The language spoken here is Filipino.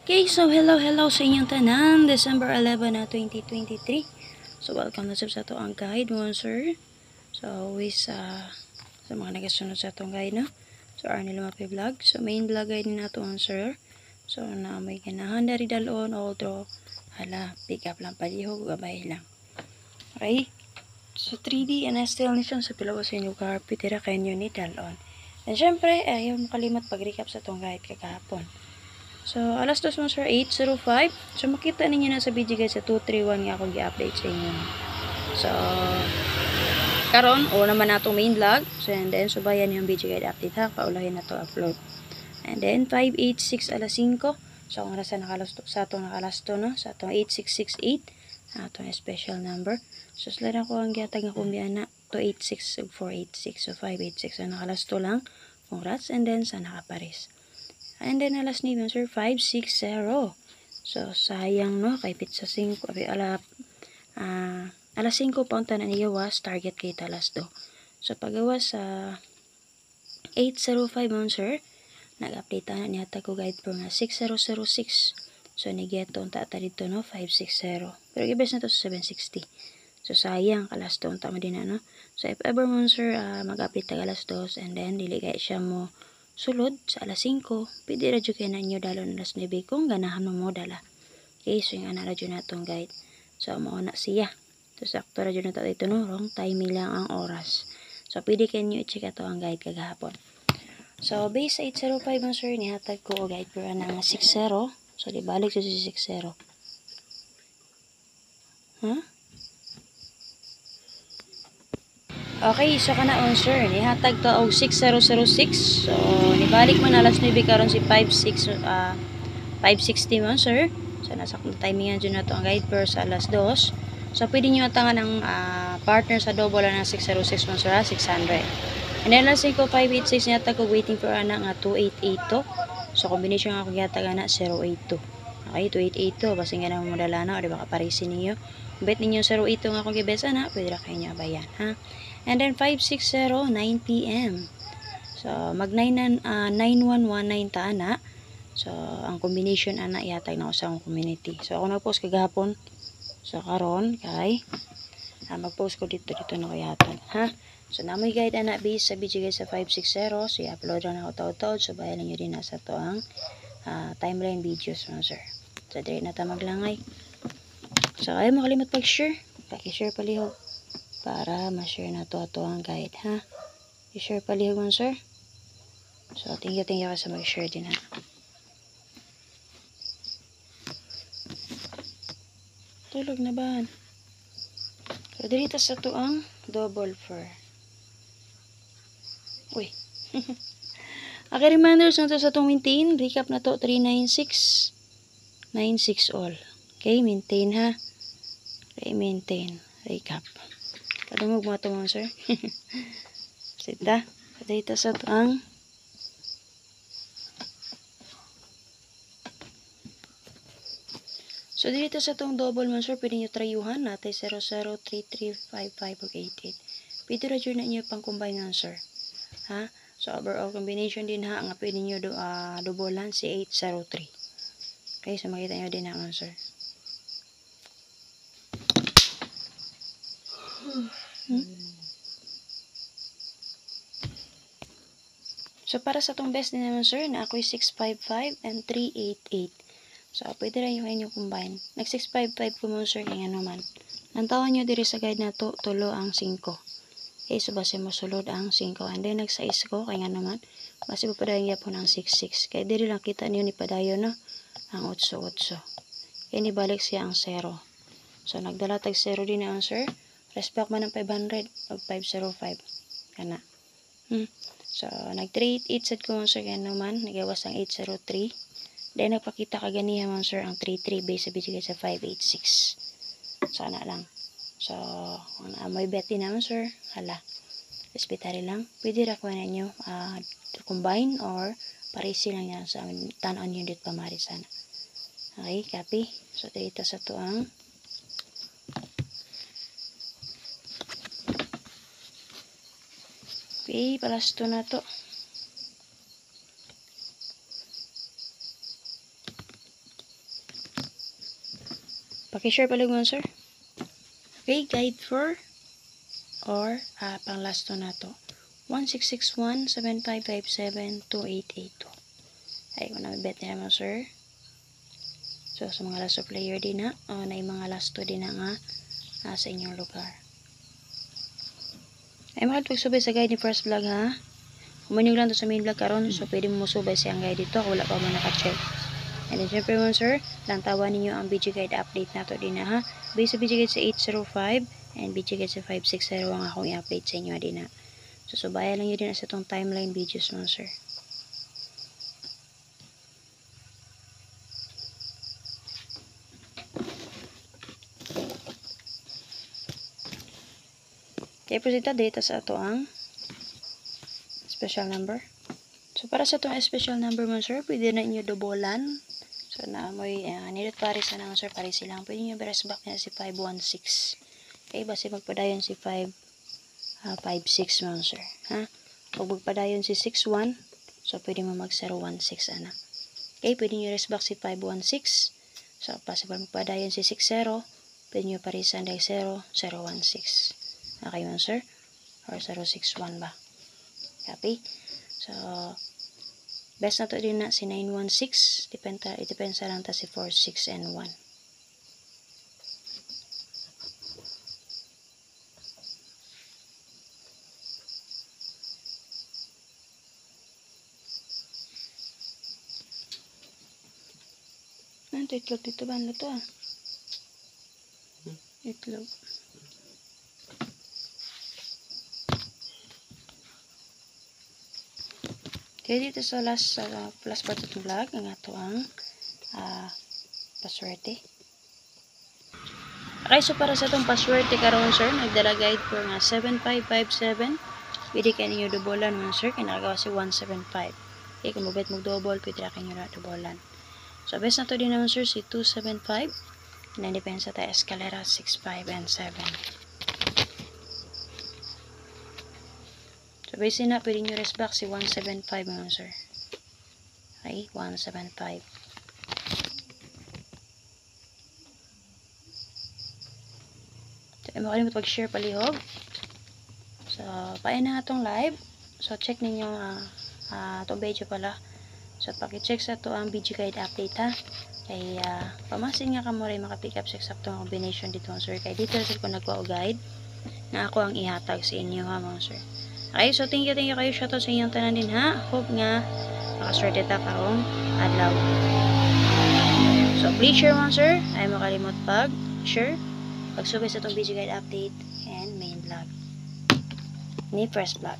Okay, so hello sa inyong tanan. December 11 na 2023. So welcome na sa to ang guide mo, sir. So always sa mga nagasunod sa itong guide, no? So Arnie Lumapi Vlog. So main vlog guide ni nato ang sir. So na may ganahan na rin dalon, although pick up lang palihog, gabay lang. Okay? So 3D and still ni siya sa pilawa sa inyo carpet, tira kayo ni dalon. And syempre, ayaw makalimot pag-recap sa itong guide kakahapon. So, alas 2 mo sir, 8:05. So, makita ninyo na sa video guys, sa 231 nga ako gi-update sa inyo. So, karon o naman na itong main vlog. So, and then, subayan yung video guide update ha. Paulahin na to upload. And then, 586 alas 5. So, ang oras na nakalasto, sa itong nakalasto, no? Sa itong 8668. Itong special number. So, sila ko ang giatag na kumbiyan na 286 ug 486. So, 586. So, nakalasto lang. Congrats. And then, sa nakapares. And then, alas 9, sir, 560. So, sayang, no? Kay pizza 5. Alas 5 paunta na niyawas. Target kay alas 2. So, pagawas sa 8:05, sir, nag-update na niya ko guide pro nga 6006. So, nigeto ang tata dito, no? 560. Pero, ibes na to sa 760. So, sayang. Alas 2 ang tama din na, no? So, if ever, sir, mag-update tag alas 2. And then, dili kaya siya mo sulod sa alas 5, pwede radyo kayo na inyo dalo na alas 9 kung ganahan mo dala. Okay, so yung radyo na itong guide. So, mauna siya. So, sakto radyo na ito dito, no? Wrong timing lang ang oras. So, pwede kayo nyo i-check ito ang guide kagahapon. So, base sa 805 ang sir, nihatag ko guide pero na nga 60. So, di balik sa 60. Huh? Okay, so kana on sir, nihatag to og 6006. So, nibalik man alas 9 karon si 560 man sir. So, nasa timingan dyan na to ang guide per sa alas 2. So, pwede nyo atangan ng partner sa double na 606 man sir, 600. And then, alas 5, 586 nihatag ko waiting for ana nga 2882. So, combination nga ako nihatag ana 082. Okay, 2882. Basta nga naman modala na, o diba kaparisin ninyo. Bet ninyo 082 nga akong gibesa na, pwede na kayo niya bayan, ha? And then 560, 9 p.m. So, mag 9119 ta ana. So, ang combination ana ihatag na sa community. So, ako nag-post kagahapon. So, karon kay mag-post ko dito na ko ihatag, ha? So, namoy guide ana base sa video guys sa 560. So, i-upload na ako taud-taud. So, bayan niyo din na sa to ang timeline videos mo, sir. So, dire na ta maglangay. So, ayaw makalimot pag-share. Paki-share palihog para ma-share na to ato ang guide, ha? I-share palihog mo, sir. So, thank you ka sa mag-share din, ha? Tulog na ba? So, dito sa to ang double fur. Uy. Okay, reminders na to sa itong maintain. Recap na to, 396. 96 all. Okay, maintain, ha? Okay, maintain. Recap. Kadungog mo ito mga sir. Sita. Dito sa ito ang so, dito sa itong double man sir, pwede nyo trayuhan natin 003355 o 88. Pwede radyo na nyo pang combine man sir. Ha? So, overall combination din ha. Nga pwede nyo dubolan si 803. Okay, so makita nyo din na man sir. So, para sa itong best din naman sir, na ako'y 655 and 388. So, pwede rin yung inyong combine. Nag 655 ko mo sir, kaya naman. Nantawan nyo diri sa guide na to, tulo ang 5. Okay, so base mo sulod ang 5. And then, nag 6 ko, kaya naman. Base mo padayon yapon ang 66. Kaya diri lang kita niyo ni padayon, no? Ang 88. Kaya nibalik siya ang 0. So, nagdala tag 0 din na sir. Respect man ang 500 o 505. Kana. So, nag-388 sad ko sir, kaya naman. Nagawas ang 803. Then, nagpakita kaganihan man sir ang 33 base sa bigay sa 586. Sana lang. So, may bet din naman sir. Hala. Respetary lang. Pwede rakuha na nyo combine or parisi lang yan sa tanon nyo dito pamari sana. Okay, copy. So, dito sa to ang okay, palasto na to. Paki-share palig mo sir. Okay, guide 4 or pang last to na to. 1661-7557-2882. Ay, kung nabibet niya mo sir. So, sa mga last player din na, na yung mga last to din na nga sa inyong lugar. Ay, makapag-subay sa guide ni First Vlog ha. Kumanig lang to sa main vlog karon, so pwede mo musubay siyang guide dito kung wala pa mo naka-check. And then, syempre mo sir, lang tawa ninyo ang BG Guide update na to din na ha. Based sa BG Guide sa 805 and BG Guide sa 560 ang akong i-update sa inyo din na. So, subayan lang yun din sa itong timeline videos mo sir. Kaya presenta data sa ato ang special number. So, para sa itong special number mo sir, pwede na inyo dobolan. So, na amoy nilot pares na naman sir, pares silang. Pwede nyo beres back niya si 516. Okay, base magpadayon si 556 mo sir. Ha? Pag magpadayon si 61, so pwede mo mag 016 ana. Okay, pwede nyo res back si 516. So, possible magpadayon si 60, pwede nyo parisan dahil 0016. Okay mo sir? Or 061 ba? Copy? So, best na to din na si 916. Depende lang ta si 46 and 1. Ano ito? Itlog dito ba? Ano ito Itlog. Okay, dito sa last part of the vlog, ang ato ang paswerte. Okay, so para sa itong paswerte karon sir, nagdala guide for nga 7557. Pwede kayo ninyo dobolan mo sir, kaya nakagawa si 175. Okay, kung mabait mag-double, pwede na kayo na dobolan. So, best na to din naman sir, si 275. And then, depende sa tayo escalera, 6, 5, and 7. So, base na, pwede nyo rest back si 175 naman sir. Okay, 175. So, makalimut pag-share palihog. So, pain na itong live. So, check ninyo itong video pala. So, paki-check sa ito ang BG Guide update ha. Kay, pamasin nga ka mo rin makapick up sa eksaktong combination dito sir. Kay dito sir kung nagwa guide na ako ang ihatag sa inyo ha mga sir. Okay, so thank you kayo. Shoutout sa inyong tanan din ha. Hope nga makaswerte ta karong adlaw. So, please share mga sir. Ay makalimot pag-share. Pagsubay sa itong BG Guide update and main vlog ni First Vlog.